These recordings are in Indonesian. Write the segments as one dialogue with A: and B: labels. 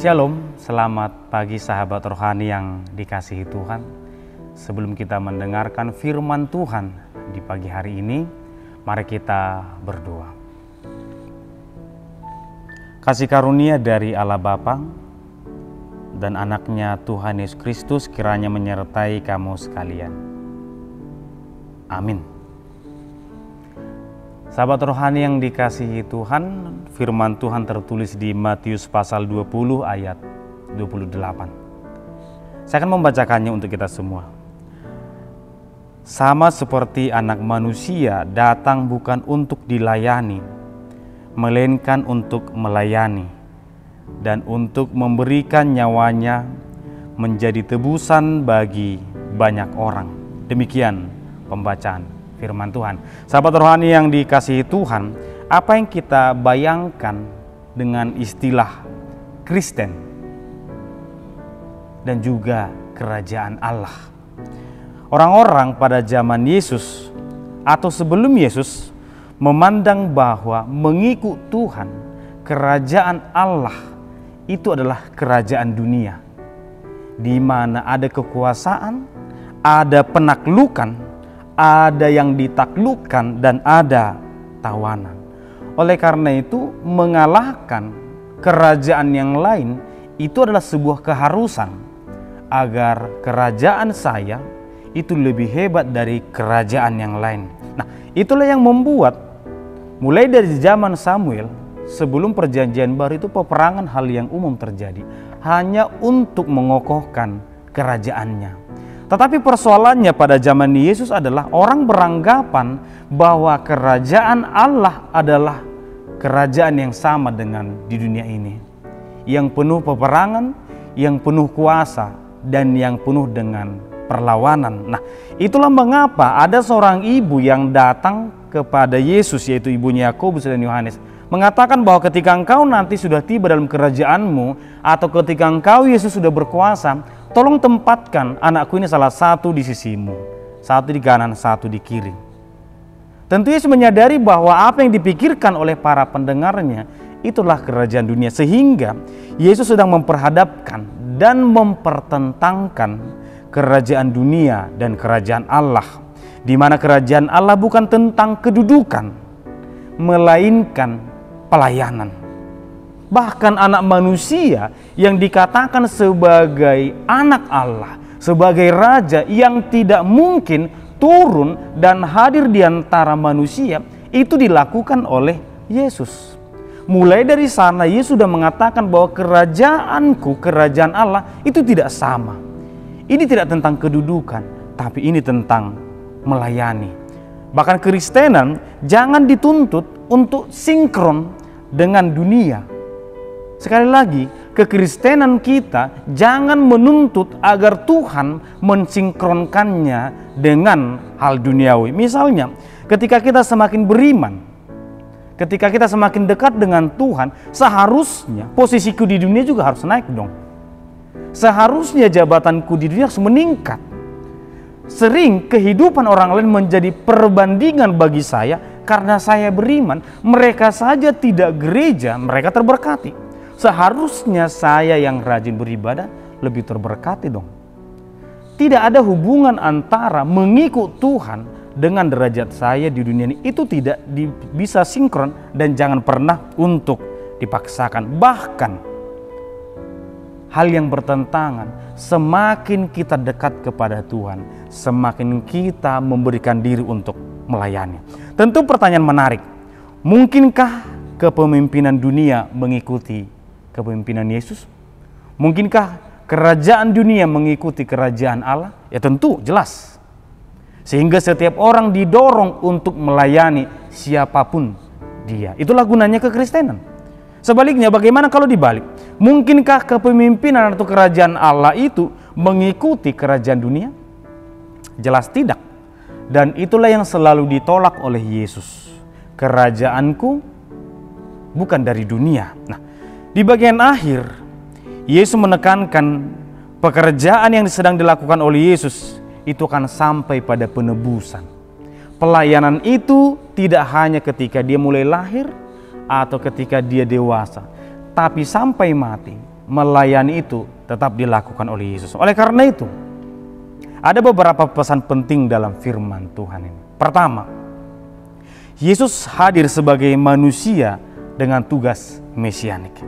A: Shalom, selamat pagi sahabat rohani yang dikasihi Tuhan. Sebelum kita mendengarkan firman Tuhan di pagi hari ini, mari kita berdoa. Kasih karunia dari Allah Bapa dan anaknya Tuhan Yesus Kristus kiranya menyertai kamu sekalian. Amin. Sahabat rohani yang dikasihi Tuhan, firman Tuhan tertulis di Matius pasal 20 ayat 28. Saya akan membacakannya untuk kita semua. Sama seperti anak manusia datang bukan untuk dilayani, melainkan untuk melayani dan untuk memberikan nyawanya menjadi tebusan bagi banyak orang. Demikian pembacaan firman Tuhan. Sahabat rohani yang dikasihi Tuhan, apa yang kita bayangkan dengan istilah Kristen dan juga kerajaan Allah? Orang-orang pada zaman Yesus atau sebelum Yesus memandang bahwa mengikut Tuhan, kerajaan Allah itu adalah kerajaan dunia, di mana ada kekuasaan, ada penaklukan, ada yang ditaklukkan dan ada tawanan. Oleh karena itu, mengalahkan kerajaan yang lain itu adalah sebuah keharusan agar kerajaan saya itu lebih hebat dari kerajaan yang lain. Nah, itulah yang membuat mulai dari zaman Samuel sebelum perjanjian baru itu peperangan hal yang umum terjadi hanya untuk mengokohkan kerajaannya. Tetapi persoalannya pada zaman Yesus adalah orang beranggapan bahwa kerajaan Allah adalah kerajaan yang sama dengan di dunia ini, yang penuh peperangan, yang penuh kuasa, dan yang penuh dengan perlawanan. Nah, itulah mengapa ada seorang ibu yang datang kepada Yesus, yaitu ibunya Yakobus dan Yohanes, mengatakan bahwa ketika engkau nanti sudah tiba dalam kerajaanmu, atau ketika engkau Yesus sudah berkuasa, tolong tempatkan anakku ini salah satu di sisimu, satu di kanan, satu di kiri. Tentu Yesus menyadari bahwa apa yang dipikirkan oleh para pendengarnya itulah kerajaan dunia, sehingga Yesus sedang memperhadapkan dan mempertentangkan kerajaan dunia dan kerajaan Allah, di mana kerajaan Allah bukan tentang kedudukan, melainkan pelayanan. Bahkan anak manusia yang dikatakan sebagai anak Allah, sebagai raja yang tidak mungkin turun dan hadir di antara manusia, itu dilakukan oleh Yesus. Mulai dari sana Yesus sudah mengatakan bahwa kerajaanku, kerajaan Allah itu tidak sama. Ini tidak tentang kedudukan, tapi ini tentang melayani. Bahkan Kristenan jangan dituntut untuk sinkron dengan dunia. Sekali lagi, kekristenan kita jangan menuntut agar Tuhan mensinkronkannya dengan hal duniawi. Misalnya, ketika kita semakin beriman, ketika kita semakin dekat dengan Tuhan, seharusnya posisiku di dunia juga harus naik dong. Seharusnya jabatanku di dunia harus meningkat. Sering kehidupan orang lain menjadi perbandingan bagi saya karena saya beriman. Mereka saja tidak gereja, mereka terberkati. Seharusnya saya yang rajin beribadah lebih terberkati dong. Tidak ada hubungan antara mengikut Tuhan dengan derajat saya di dunia ini. Itu tidak bisa sinkron dan jangan pernah untuk dipaksakan. Bahkan hal yang bertentangan, semakin kita dekat kepada Tuhan, semakin kita memberikan diri untuk melayani. Tentu pertanyaan menarik, mungkinkah kepemimpinan dunia mengikuti kepemimpinan Yesus? Mungkinkah kerajaan dunia mengikuti kerajaan Allah? Ya tentu, jelas. Sehingga setiap orang didorong untuk melayani siapapun dia. Itulah gunanya kekristenan. Sebaliknya, bagaimana kalau dibalik? Mungkinkah kepemimpinan atau kerajaan Allah itu mengikuti kerajaan dunia? Jelas tidak. Dan itulah yang selalu ditolak oleh Yesus. Kerajaanku bukan dari dunia. Nah, di bagian akhir, Yesus menekankan pekerjaan yang sedang dilakukan oleh Yesus itu akan sampai pada penebusan. Pelayanan itu tidak hanya ketika dia mulai lahir atau ketika dia dewasa, tapi sampai mati. melayani itu tetap dilakukan oleh Yesus. Oleh karena itu, ada beberapa pesan penting dalam firman Tuhan ini. Pertama, Yesus hadir sebagai manusia dengan tugas mesianik.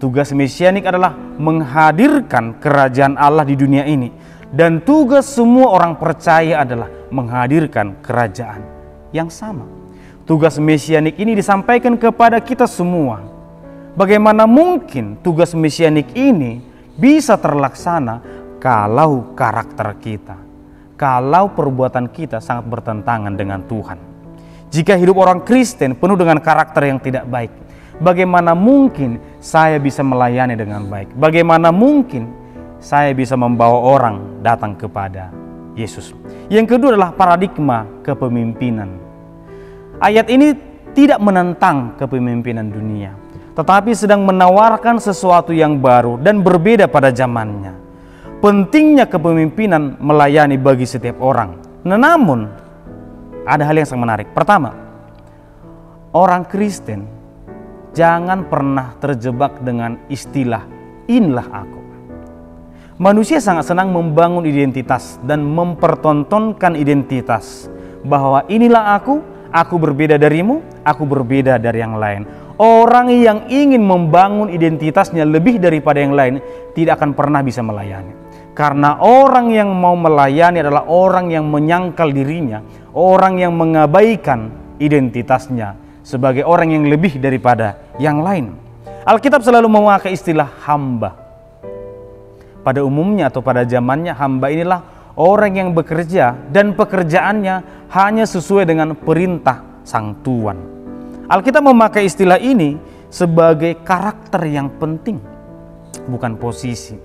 A: Tugas mesianik adalah menghadirkan kerajaan Allah di dunia ini. Dan tugas semua orang percaya adalah menghadirkan kerajaan yang sama. Tugas mesianik ini disampaikan kepada kita semua. Bagaimana mungkin tugas mesianik ini bisa terlaksana kalau karakter kita, kalau perbuatan kita sangat bertentangan dengan Tuhan. Jika hidup orang Kristen penuh dengan karakter yang tidak baik, bagaimana mungkin saya bisa melayani dengan baik? Bagaimana mungkin saya bisa membawa orang datang kepada Yesus? Yang kedua adalah paradigma kepemimpinan. Ayat ini tidak menentang kepemimpinan dunia, tetapi sedang menawarkan sesuatu yang baru dan berbeda pada zamannya. Pentingnya kepemimpinan melayani bagi setiap orang. Namun, ada hal yang sangat menarik. Pertama, orang Kristen jangan pernah terjebak dengan istilah inilah aku. Manusia sangat senang membangun identitas dan mempertontonkan identitas bahwa inilah aku berbeda darimu, aku berbeda dari yang lain. Orang yang ingin membangun identitasnya lebih daripada yang lain tidak akan pernah bisa melayani. Karena orang yang mau melayani adalah orang yang menyangkal dirinya, orang yang mengabaikan identitasnya sebagai orang yang lebih daripada yang lain. Alkitab selalu memakai istilah hamba. Pada umumnya atau pada zamannya, hamba inilah orang yang bekerja dan pekerjaannya hanya sesuai dengan perintah Sang Tuan. Alkitab memakai istilah ini sebagai karakter yang penting, bukan posisi.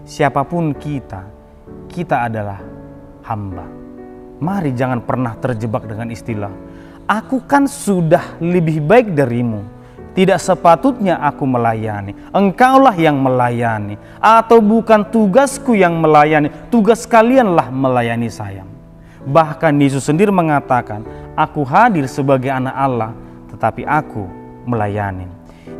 A: Siapapun kita adalah hamba. Mari jangan pernah terjebak dengan istilah, aku kan sudah lebih baik darimu, tidak sepatutnya aku melayani, engkaulah yang melayani, atau bukan tugasku yang melayani, tugas kalianlah melayani saya. Bahkan Yesus sendiri mengatakan, aku hadir sebagai anak Allah, tetapi aku melayani.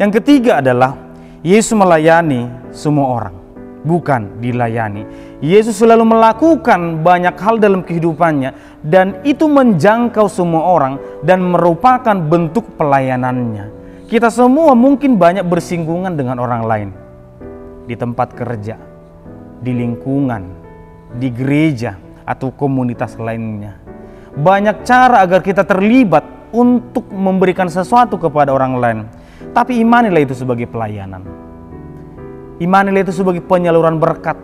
A: Yang ketiga adalah Yesus melayani semua orang, bukan dilayani. Yesus selalu melakukan banyak hal dalam kehidupannya, dan itu menjangkau semua orang dan merupakan bentuk pelayanannya. Kita semua mungkin banyak bersinggungan dengan orang lain, di tempat kerja, di lingkungan, di gereja, atau komunitas lainnya. Banyak cara agar kita terlibat untuk memberikan sesuatu kepada orang lain. Tapi imanilah itu sebagai pelayanan. Imanilah itu sebagai penyaluran berkat,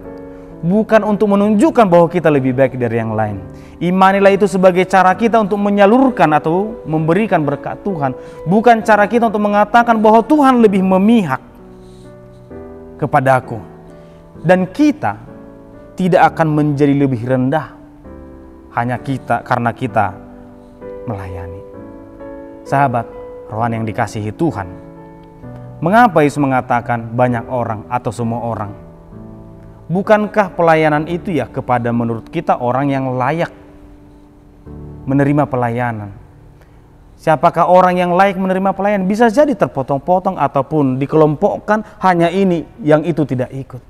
A: bukan untuk menunjukkan bahwa kita lebih baik dari yang lain. Imanilah itu sebagai cara kita untuk menyalurkan atau memberikan berkat Tuhan, bukan cara kita untuk mengatakan bahwa Tuhan lebih memihak kepadaku. Dan kita tidak akan menjadi lebih rendah karena kita melayani. Sahabat rohani yang dikasihi Tuhan, mengapa Yesus mengatakan banyak orang atau semua orang? Bukankah pelayanan itu ya kepada menurut kita orang yang layak menerima pelayanan? Siapakah orang yang layak menerima pelayanan? Bisa jadi terpotong-potong ataupun dikelompokkan, hanya ini yang itu tidak ikut.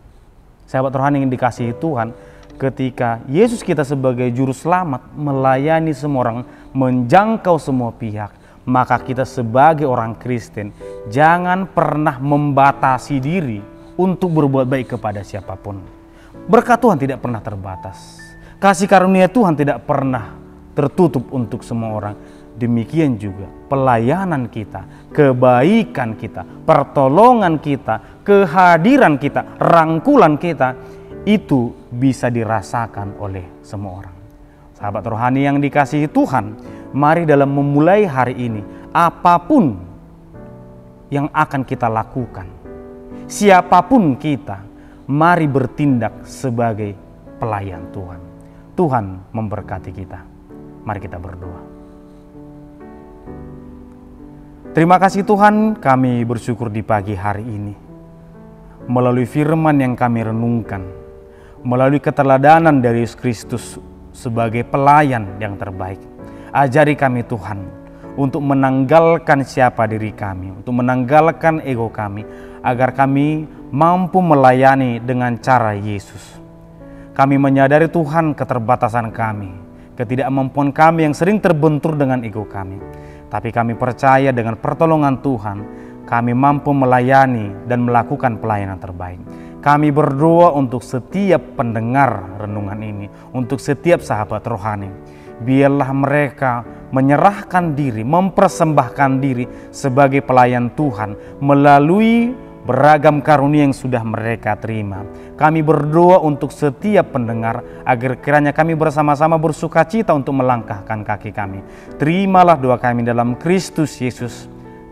A: Sahabat rohani yang dikasihi Tuhan, ketika Yesus kita sebagai juru selamat melayani semua orang, menjangkau semua pihak, maka kita sebagai orang Kristen jangan pernah membatasi diri untuk berbuat baik kepada siapapun. Berkat Tuhan tidak pernah terbatas. Kasih karunia Tuhan tidak pernah tertutup untuk semua orang. Demikian juga pelayanan kita, kebaikan kita, pertolongan kita, kehadiran kita, rangkulan kita, itu bisa dirasakan oleh semua orang. Sahabat rohani yang dikasihi Tuhan, mari dalam memulai hari ini, apapun yang akan kita lakukan, siapapun kita, mari bertindak sebagai pelayan Tuhan. Tuhan memberkati kita. Mari kita berdoa. Terima kasih Tuhan, kami bersyukur di pagi hari ini. Melalui firman yang kami renungkan, melalui keteladanan dari Yesus Kristus sebagai pelayan yang terbaik. Ajari kami Tuhan untuk menanggalkan siapa diri kami, untuk menanggalkan ego kami, agar kami mampu melayani dengan cara Yesus. Kami menyadari Tuhan keterbatasan kami, ketidakmampuan kami yang sering terbentur dengan ego kami. Tapi kami percaya dengan pertolongan Tuhan, kami mampu melayani dan melakukan pelayanan terbaik. Kami berdoa untuk setiap pendengar renungan ini, untuk setiap sahabat rohani. Biarlah mereka menyerahkan diri, mempersembahkan diri sebagai pelayan Tuhan melalui beragam karunia yang sudah mereka terima. Kami berdoa untuk setiap pendengar agar kiranya kami bersama-sama bersuka cita untuk melangkahkan kaki kami. Terimalah doa kami dalam Kristus Yesus.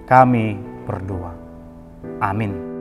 A: Kami berdoa. Amin.